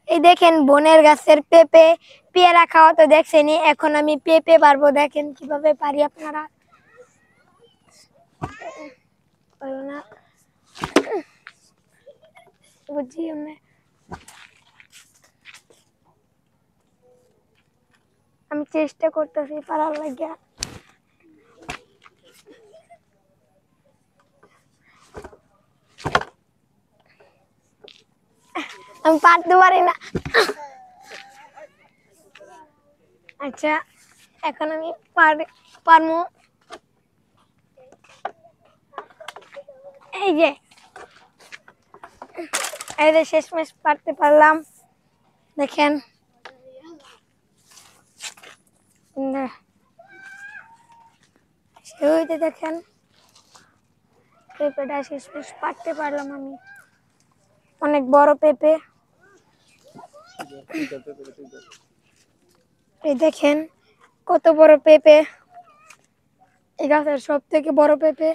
এই দেখেন বোনের গাছের পেঁপে, পেয়ারা খাওয়া তো দেখছেনি, এখন আমি পেঁপে পারবো, দেখেন কিভাবে পারি আপনারা। আমি চেষ্টা করতেছি পারার লাগিয়া। আমি পারতে পারি না। আচ্ছা এখন আমি পারবো। এই যে শেষমেশ পারতে পারলাম, দেখেন। দেখেন পেঁপেটা শেষমেশ পারতে পারলাম আমি, অনেক বড় পেঁপে। এই দেখেন কত বড় পেঁপে, এই গাছের সব থেকে বড় পেঁপে।